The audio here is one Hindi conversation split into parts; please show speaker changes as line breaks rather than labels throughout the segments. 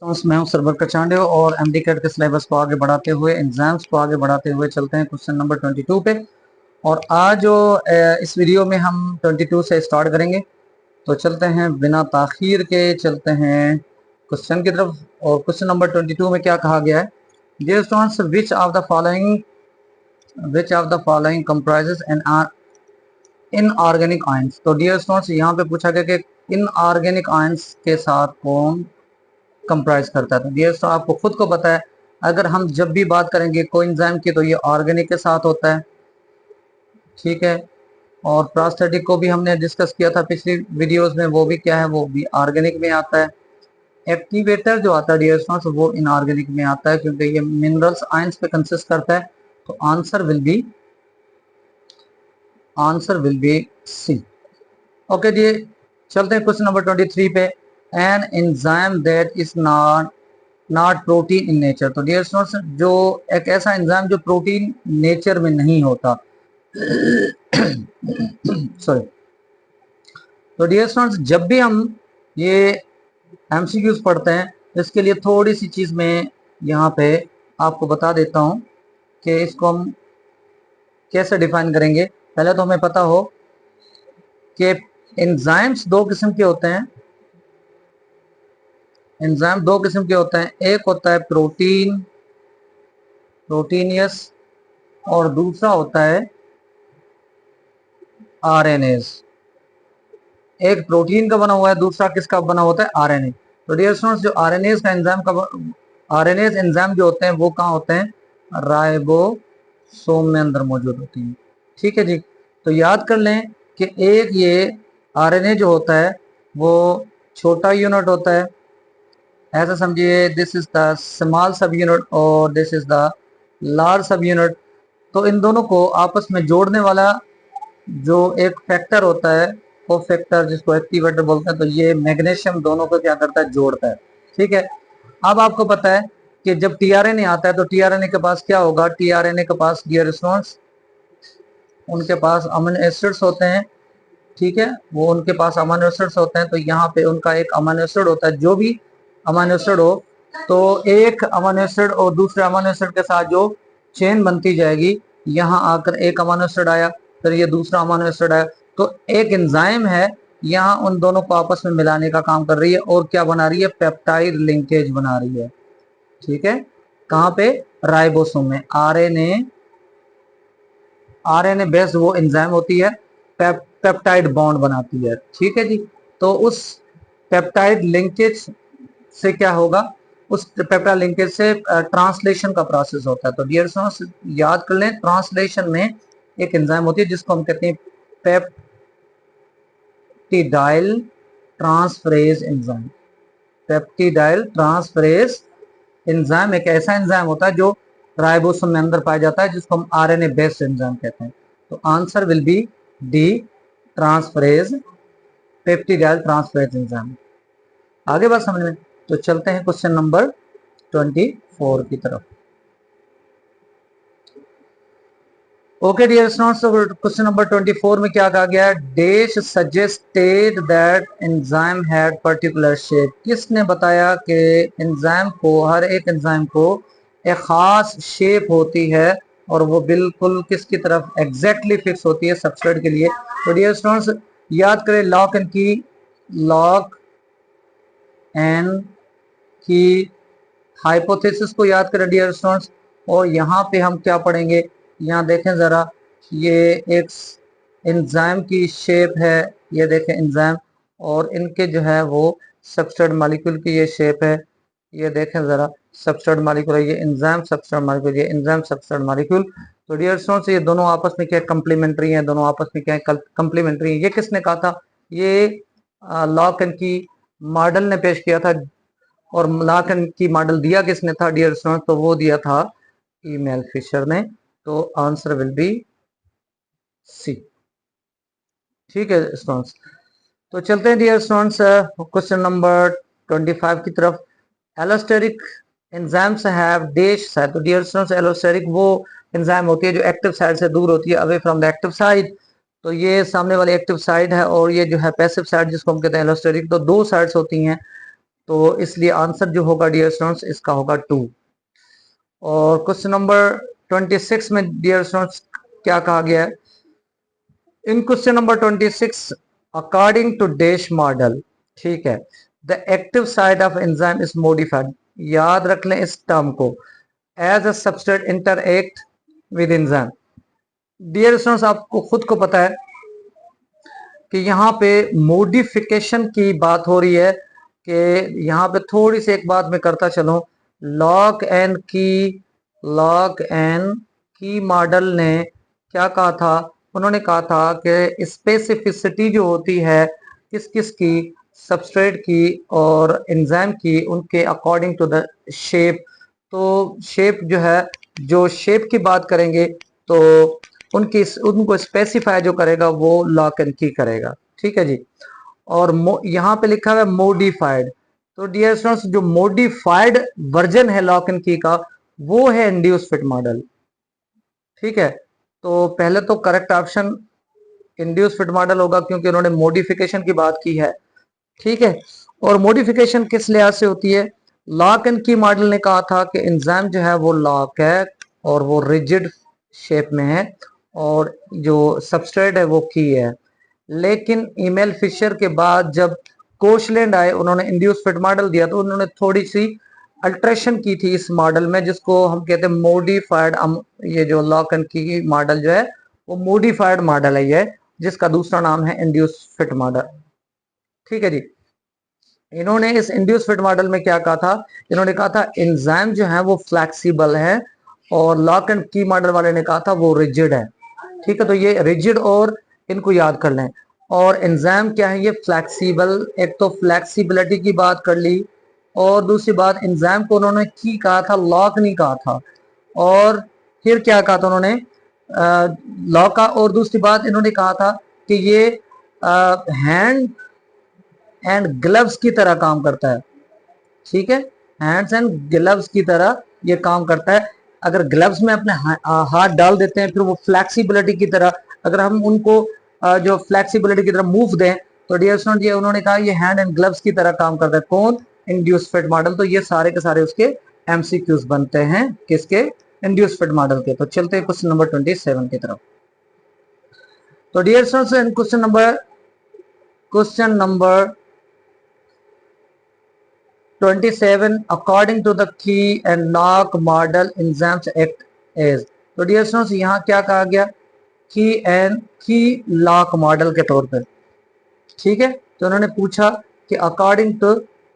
मैं हूं सरवर कचांडे और एमडी कैट के सिलेबस को आगे बढ़ाते हुए एग्जाम्स को आगे बढ़ाते हुए चलते हैं क्वेश्चन नंबर 22 पे। और आज जो इस वीडियो में हम 22 से स्टार्ट करेंगे। तो चलते हैं बिना ताखीर के चलते हैं क्वेश्चन की तरफ। और क्वेश्चन नंबर 22 में क्या कहा गया है? Dear students, which of the following comprises an inorganic ions. तो डियर स्टूडेंट्स, यहाँ पे पूछा गया कि इनऑर्गेनिक आयंस के साथ कौन कंप्राइज करता है। तो डियर स्टूडेंट, आपको खुद को पता है, अगर हम जब भी बात करेंगे कोएंजाइम की तो ये ऑर्गेनिक के साथ होता है, ठीक है। और प्रोस्थेटिक को भी हमने डिस्कस किया था पिछली वीडियोस में, वो भी क्या है, वो भी ऑर्गेनिक में आता है। एक्टिवेटर जो आता है डियर स्टूडेंट्स, वो इनऑर्गेनिक में आता है क्योंकि ये मिनरल्स आयंस पे कंसिस्ट करता है। तो answer will be C. Okay जी, चलते हैं क्वेश्चन नंबर 23 पे। An enzyme that is not protein in nature. तो डियर स्टूडेंट्स, जो एक ऐसा एंजाइम जो प्रोटीन नेचर में नहीं होता सॉरी। तो डियर स्टूडेंट्स, जब भी हम ये एमसीक्यूज पढ़ते हैं, इसके लिए थोड़ी सी चीज मैं यहाँ पे आपको बता देता हूँ कि इसको हम कैसे डिफाइन करेंगे। पहले तो हमें पता हो कि एंजाइम्स दो किस्म के होते हैं। एंजाइम दो किस्म के होते हैं, एक होता है प्रोटीनियस, और दूसरा होता है आरएनएज। एक प्रोटीन का बना हुआ है, दूसरा किसका बना होता है, आरएनए। तो डियर स्टूडेंट्स, जो आरएनएज एंजाइम जो होते हैं वो कहाँ होते हैं, राइबोसोम में अंदर मौजूद होती हैं, ठीक है जी। तो याद कर लें कि एक ये आरएनए जो होता है वो छोटा यूनिट होता है, ऐसा समझिए, this is the small sub unit और this is the large sub unit. तो इन दोनों को आपस में जोड़ने वाला जो एक फैक्टर होता है, वो फैक्टर जिसको एक्टिवेटर बोलते हैं, तो ये मैग्नीशियम दोनों को क्या करता है, जोड़ता है, ठीक है। अब आपको पता है कि जब टीआरएनए आता है तो टीआरएनए के पास क्या होगा, टीआरएनए के पास डियर स्टूडेंट्स उनके पास अमीनो एसिड्स होते हैं, ठीक है। वो उनके पास अमीनो एसिड्स होते हैं, तो यहाँ पे उनका एक अमीनो एसिड होता है, जो भी अमीनो एसिड हो, तो एक अमीनो एसिड और दूसरे अमीनो एसिड के साथ जो चेन बनती जाएगी, यहाँ आकर एक अमीनो एसिड आया, फिर ये दूसरा अमीनो एसिड आया, तो एक एंजाइम है यहाँ उन दोनों को आपस में मिलाने का काम कर रही है और क्या बना रही है, पेप्टाइड लिंकेज बना रही है, ठीक है। कहाँ पे, राइबोसोम में। आरएनए बेस्ड वो एंजाइम होती है, पेप्टाइड बॉन्ड बनाती है, ठीक है जी। तो उस पेप्टाइड लिंकेज से क्या होगा, उस पेप्टाइड लिंकेज से ट्रांसलेशन का प्रोसेस होता है। तो डियर स्टूडेंट्स, याद कर लें, ट्रांसलेशन में एक एंजाइम होती है जिसको हम कहते हैं peptidyl transferase enzyme. Peptidyl transferase enzyme एक ऐसा एंजाइम होता है जो राइबोसोम में अंदर पाया जाता है, जिसको हम आरएनए बेस्ड एंजाइम कहते हैं। तो answer will B D, transferase, peptidyl transferase enzyme. आगे बात समझ में। तो चलते हैं क्वेश्चन नंबर 24 की तरफ। Okay dear students, question number 24 में क्या कहा गया है, dash suggested that enzyme had particular shape. किसने बताया कि एंजाइम को, हर एक एंजाइम को एक खास शेप होती है और वो बिल्कुल किसकी तरफ एग्जैक्टली फिक्स होती है, सबस्ट्रेट के लिए। तो डियर स्टूडेंट्स, याद करें लॉक एंड की हाइपोथेसिस को याद करें डियर स्टूडेंट्स। और यहाँ पे हम क्या पढ़ेंगे, यहाँ देखें जरा, ये एक एंजाइम की शेप है, ये देखें एंजाइम, और इनके जो है वो सबस्ट्रेट मॉलिक्यूल की ये शेप है, ये देखें जरा, सबस्ट्रेट मॉलिक्यूल, ये एंजाइम सबस्ट्रेट मॉलिक्यूल, ये एंजाइम सबस्ट्रेट मॉलिक्यूल। तो डियर स्टूडेंट्स, ये दोनों आपस में क्या कंप्लीमेंट्री हैं, दोनों आपस में क्या कंप्लीमेंट्री हैं। ये किसने कहा था, ये लॉक एंड की मॉडल ने पेश किया था। और लॉक एंड की मॉडल दिया किसने था डियर स्टूडेंट्स, तो वो दिया था ईमेल फिशर ने। तो आंसर विल बी सी, ठीक है स्टूडेंट्स। तो चलते हैं डियर स्टूडेंट्स क्वेश्चन नंबर 25 की तरफ। Allosteric enzymes have dash side. तो डियर स्टूडेंट्स, एलोस्टेरिक वो एंजाइम होती है जो एक्टिव साइड से दूर होती है, away from the active side. तो ये सामने वाली एक्टिव साइड है और ये जो है पैसिव साइड जिसको हम कहते हैं एलोस्टेरिक। तो दो साइड्स होती हैं, तो इसलिए आंसर जो होगा डियर स्टूडेंट्स इसका होगा 2। और क्वेश्चन नंबर 26 में डियर स्टूडेंट्स क्या कहा गया है? In question number 26 according to dash model, ठीक है, the active side of enzyme is modified. याद रख लें इस टर्म को, as a substrate interact with enzyme. Dear students आपको खुद को पता है कि यहाँ पे मॉडिफिकेशन की बात हो रही है, कि यहाँ पे थोड़ी सी एक बात मैं करता चलूं। लॉक एंड की मॉडल ने क्या कहा था? उन्होंने कहा था कि स्पेसिफिसिटी जो होती है किस किस की, सबस्ट्रेट की और एंजाइम की, उनके अकॉर्डिंग टू द शेप। तो शेप जो है, जो शेप की बात करेंगे तो उनको स्पेसिफाई जो करेगा वो लॉक एंड की करेगा, ठीक है जी। और यहाँ पे लिखा हुआ है मॉडिफाइड, तो डियर स्टूडेंट्स जो मॉडिफाइड वर्जन है लॉक एंड की का वो है इंड्यूस फिट मॉडल, ठीक है। तो पहले तो correct option induce fit model होगा क्योंकि उन्होंने मॉडिफिकेशन की बात की है, ठीक है। और मॉडिफिकेशन किस लिहाज से होती है? लॉक एंड की मॉडल ने कहा था कि एंजाइम जो है वो लॉक है और वो रिजिड शेप में है और जो सबस्ट्रेट है वो की है। लेकिन ईमेल फिशर के बाद जब कोशलैंड आए, उन्होंने इंड्यूस फिट मॉडल दिया, तो उन्होंने थोड़ी सी अल्ट्रेशन की थी इस मॉडल में, जिसको हम कहते हैं मॉडिफाइड। ये जो लॉक एंड की मॉडल जो है वो मॉडिफाइड मॉडल है ये, जिसका दूसरा नाम है इंड्यूस फिट मॉडल, ठीक है जी। इन्होंने इस इंड्यूस फिट मॉडल में क्या कहा था? इन्होंने कहा था एंजाइम जो है वो फ्लेक्सिबल है, और लॉक एंड की मॉडल वाले ने कहा था वो रिजिड है, ठीक है। तो ये रिजिड और इनको याद कर लें। और एंजाइम क्या है? ये फ्लेक्सिबल। एक तो फ्लेक्सिबिलिटी की बात कर ली, और दूसरी बात एंजाइम को उन्होंने की कहा था, लॉक नहीं कहा था। और फिर क्या कहा था उन्होंने? लॉक का। और दूसरी बात इन्होंने कहा था कि ये हैंड एंड ग्लव्स की तरह काम करता है, ठीक है। हैंड्स एंड ग्लव्स की तरह ये काम करता है। अगर ग्लव्स में अपने हाथ डाल देते हैं, फिर वो फ्लेक्सिबिलिटी की तरह, अगर हम उनको जो फ्लेक्सिबिलिटी की तरह मूव दें, तो डियर स्टूडेंट ये उन्होंने कहा ये हैंड एंड ग्लव्स की तरह काम करता है। कौन? Induce fit model. तो ये सारे के सारे उसके एमसीक्यूज बनते हैं, किसके? इंड्यूस फिट मॉडल के। तो चलते हैं क्वेश्चन नंबर 27 की तरफ। तो dear students question number 27 according to the key and lock model enzymes act as। तो डियर स्टूडेंट्स यहाँ क्या कहा गया? की लॉक मॉडल के तौर पर, ठीक है। तो उन्होंने पूछा कि अकॉर्डिंग टू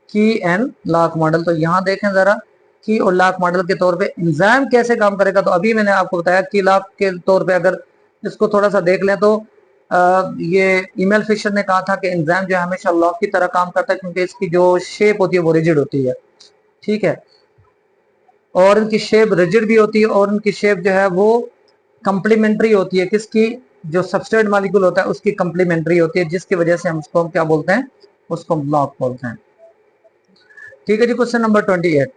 की एंड लॉक मॉडल। तो यहाँ देखें जरा, की और लॉक मॉडल के तौर पे एंजाइम कैसे काम करेगा। तो अभी मैंने आपको बताया की लॉक के तौर पे, अगर इसको थोड़ा सा देख लें तो ये ईमेल फिशर ने कहा था कि एंजाइम जो है हमेशा लॉक की तरह काम करता है, क्योंकि इसकी जो शेप होती है वो रिजिड होती है, ठीक है। और इनकी शेप रिजिड भी होती है, और इनकी शेप जो है वो कंप्लीमेंट्री होती है। किसकी? जो सबस्ट्रेट मॉलिक्यूल होता है उसकी कंप्लीमेंट्री होती है, जिसकी वजह से हम उसको क्या बोलते हैं? उसको ब्लॉक बोलते हैं, ठीक है जी। Question number 28,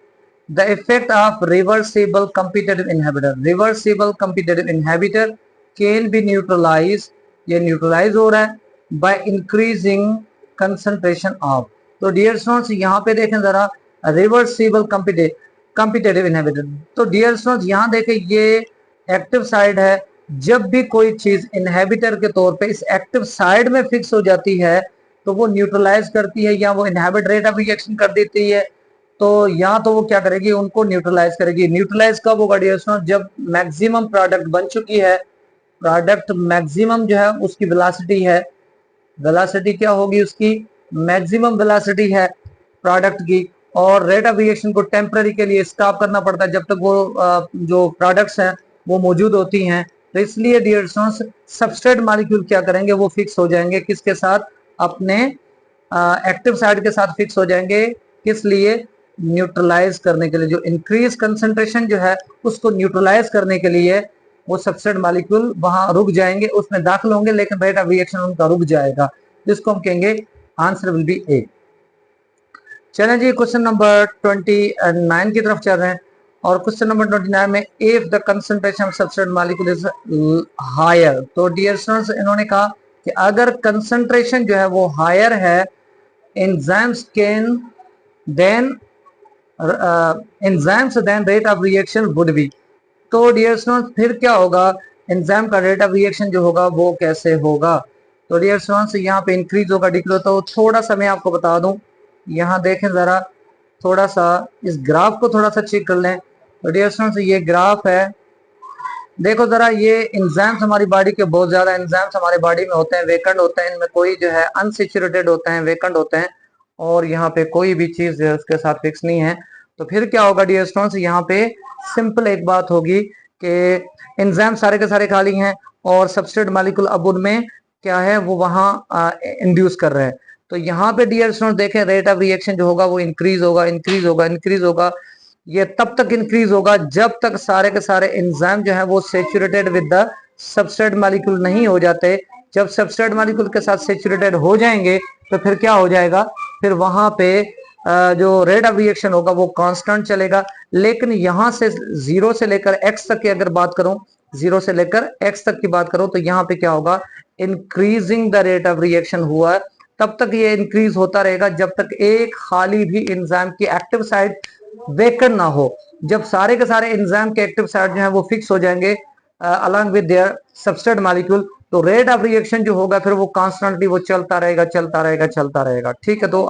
the effect of reversible competitive inhibitor. Reversible competitive inhibitor can be neutralize, ये न्यूट्रलाइज हो रहा है बाय इंक्रीजिंग कंसंट्रेशन ऑफ। तो डियर स्टूडेंट्स यहाँ पे देखें जरा, रिवर्सिबल कम्पिटेटिव इनहिबिटर। तो डियर स्टूडेंट्स यहाँ देखें, ये एक्टिव साइड है। जब भी कोई चीज इनहिबिटर के तौर पे इस एक्टिव साइड में फिक्स हो जाती है, तो वो न्यूट्रलाइज करती है, या वो इनहिबिट रेट ऑफ रिएक्शन कर देती है। तो या तो वो क्या करेगी? उनको न्यूट्रलाइज करेगी। न्यूट्रलाइज कब होगा डियर स्टूडेंट? जब मैक्सिमम प्रोडक्ट बन चुकी है, प्रोडक्ट मैक्सिमम जो है उसकी वेलोसिटी है, वेलोसिटी क्या होगी उसकी? मैक्सिमम वेलोसिटी है प्रोडक्ट की, और रेट ऑफ रिएक्शन को टेम्पररी के लिए स्टॉप करना पड़ता है जब तक वो जो प्रोडक्ट्स हैं वो मौजूद होती हैं। तो इसलिए डियर स्टूडेंट्स सबस्ट्रेट मॉलिक्यूल क्या करेंगे? वो फिक्स हो जाएंगे किसके साथ? अपने एक्टिव साइड के साथ फिक्स हो जाएंगे। किस लिए? न्यूट्रलाइज करने के लिए। जो इंक्रीज कंसंट्रेशन जो है उसको न्यूट्रलाइज करने के लिए वो सबस्ट्रेट मॉलिक्यूल वहां रुक जाएंगे, उसमें दाखिल होंगे, लेकिन रेट ऑफ रिएक्शन उनका रुक जाएगा, जिसको हम कहेंगे आंसर विल बी ए। चलें जी क्वेश्चन नंबर 29 की तरफ चल रहे हैं। और क्वेश्चन नंबर 29 में, if the concentration of substrate molecule is higher. तो डियर स्टूडेंट्स इन्होंने कहा कि अगर कंसंट्रेशन जो है वो हायर है, enzymes can then enzymes then rate of reaction would be। तो डियर स्टूडेंट्स फिर क्या होगा, एंजाइम का रेट ऑफ रिएक्शन जो होगा वो कैसे होगा। तो डियर स्टूडेंट्स यहाँ पे इंक्रीज होगा डिक्रीज। तो थोड़ा सा मैं आपको बता दूं, यहाँ देखें जरा, थोड़ा सा इस ग्राफ को थोड़ा सा चेक कर लें। तो डियर स्टूडेंट्स ये ग्राफ है, देखो जरा, ये एंजाइम्स हमारी बॉडी के बहुत ज्यादा एंजाइम्स हमारे बॉडी में होते हैं, वेकेंट होते हैं, इनमें कोई जो है अनसेचुरेटेड होते हैं, वेकेंट होते हैं, और यहाँ पे कोई भी चीज जो है उसके साथ फिक्स नहीं है। तो फिर क्या होगा डियर स्टूडेंट्स, यहाँ पे सिंपल एक बात होगी कि एंजाइम सारे के सारे खाली हैं और सबस्ट्रेट मॉलिक्यूल अब उनमें क्या है वो वहां इंड्यूस कर रहे हैं। तो यहाँ पे डियर स्टूडेंट्स देखें, रेट ऑफ रिएक्शन जो होगा वो इंक्रीज होगा, इंक्रीज होगा, इंक्रीज होगा। ये तब तक इंक्रीज होगा जब तक सारे के सारे एंजाइम जो है वो saturated with the substrate molecule नहीं हो जाते। जब सबस्ट्रेट मॉलिक्यूल के साथ सेचुरेटेड हो जाएंगे तो फिर क्या हो जाएगा, फिर वहां पे जो रेट ऑफ रिएक्शन होगा वो कांस्टेंट चलेगा। लेकिन यहां से 0 से लेकर x तक की अगर बात करूं, 0 से लेकर x तक की बात करूं, तो यहाँ पे क्या होगा, increasing the rate of reaction हुआ, तब तक ये इंक्रीज होता रहेगा जब तक एक खाली भी एंजाइम की एक्टिव साइट वेकेंट ना हो। जब सारे के सारे एंजाइम के एक्टिव साइट जो है वो फिक्स हो जाएंगे along with their substrate molecule, तो रेट ऑफ रिएक्शन जो होगा फिर वो कांस्टेंटली वो चलता रहेगा, चलता रहेगा, चलता रहेगा। ठीक है, तो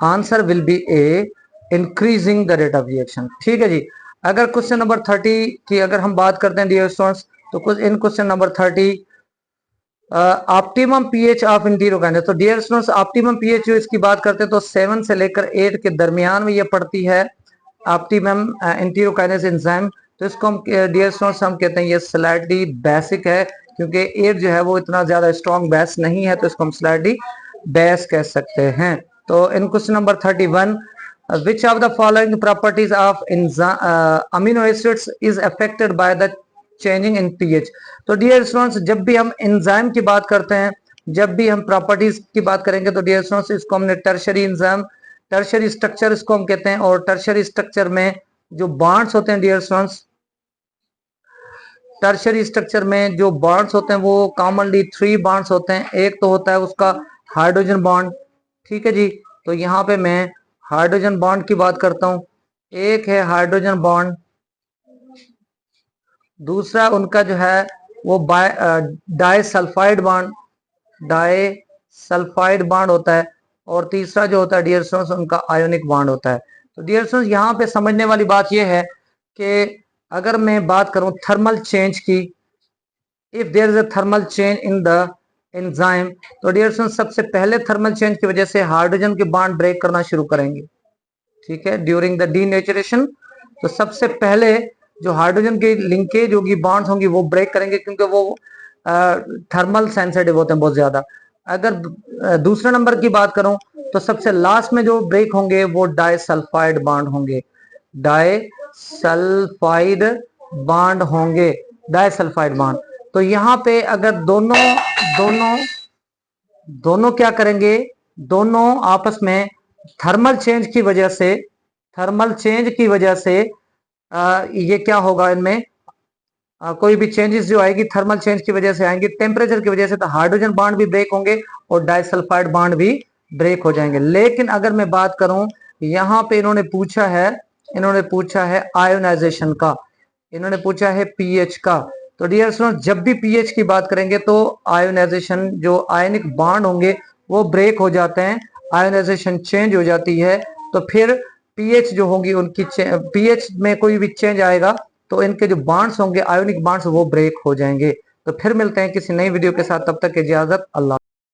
answer will B A, increasing the rate of reaction. ठीक है जी। अगर क्वेश्चन नंबर 30 की अगर हम बात करते हैं डियर स्टूडेंट्स, तो कुछ in question number 30 optimum pH of enterokinase. तो डियर स्टूडेंट्स ऑप्टिमम पीएच जो इसकी बात करते हैं तो 7 से लेकर 8 के दरमियान में ये पड़ती है ऑप्टिमम एंटीरोकाइनेस एंजाइम। तो इसको हम डियर स्टूडेंट्स हम कहते हैं ये स्लाइटली बेसिक है, क्योंकि 8 जो है वो इतना ज्यादा स्ट्रॉन्ग बेस नहीं है, तो इसको हम स्लाइटली बेस कह सकते हैं। तो इन question number 31, which of the following properties of amino acids is affected by the changing in pH। तो डियर स्टूडेंट्स जब भी हम एंजाइम की बात करते हैं, जब भी हम प्रॉपर्टीज की बात करेंगे, तो डियर स्टूडेंट्स इसको हमने टर्शरी एंजाइम, टर्शरी स्ट्रक्चर इसको हम कहते हैं। और टर्शरी स्ट्रक्चर में जो बॉन्ड्स होते हैं डियर स्टूडेंट्स, टर्शरी स्ट्रक्चर में जो बॉन्ड्स होते हैं वो कॉमनली 3 बॉन्ड्स होते हैं। एक तो होता है उसका हाइड्रोजन बॉन्ड, ठीक है जी। तो यहाँ पे मैं हाइड्रोजन बॉन्ड की बात करता हूं, एक है हाइड्रोजन बॉन्ड, दूसरा उनका जो है वो डाइसल्फाइड बॉन्ड, डाइसल्फाइड बॉन्ड होता है, और तीसरा जो होता है डियर स्टूडेंट्स उनका आयोनिक बॉन्ड होता है। तो डियर स्टूडेंट्स यहाँ पे समझने वाली बात यह है कि अगर मैं बात करूं थर्मल चेंज की, if there is a thermal change in the enzyme, तो डियर स्टूडेंट्स सबसे पहले थर्मल चेंज की वजह से हाइड्रोजन के बॉन्ड ब्रेक करना शुरू करेंगे। ठीक है, ड्यूरिंग द डीनेचुरेशन, तो सबसे पहले जो हाइड्रोजन की लिंकेज होगी, बॉन्ड्स होंगी, वो ब्रेक करेंगे, क्योंकि वो थर्मल सेंसिटिव होते हैं बहुत ज्यादा। अगर दूसरे नंबर की बात करूं तो सबसे लास्ट में जो ब्रेक होंगे वो डाइसल्फाइड बॉन्ड होंगे, डाइसल्फाइड बॉन्ड होंगे, डाइसल्फाइड बॉन्ड। तो यहाँ पे अगर दोनों क्या करेंगे, दोनों आपस में थर्मल चेंज की वजह से ये क्या होगा, इनमें कोई भी चेंजेस जो आएगी थर्मल चेंज की वजह से आएंगी, टेम्परेचर की वजह से, तो हाइड्रोजन बॉन्ड भी ब्रेक होंगे और डाइसल्फाइड बॉन्ड भी ब्रेक हो जाएंगे। लेकिन अगर मैं बात करूं, यहाँ पे इन्होंने पूछा है आयोनाइजेशन का, इन्होंने पूछा है पीएच का। तो डियर स्टूडेंट्स जब भी पीएच की बात करेंगे तो आयोनाइजेशन, जो आयनिक बॉन्ड होंगे वो ब्रेक हो जाते हैं, आयोनाइजेशन चेंज हो जाती है। तो फिर पीएच जो होगी उनकी, पीएच में कोई भी चेंज आएगा तो इनके जो बॉन्ड्स होंगे, आयोनिक बॉन्ड्स, वो ब्रेक हो जाएंगे। तो फिर मिलते हैं किसी नई वीडियो के साथ, तब तक इजाजत, अल्लाह।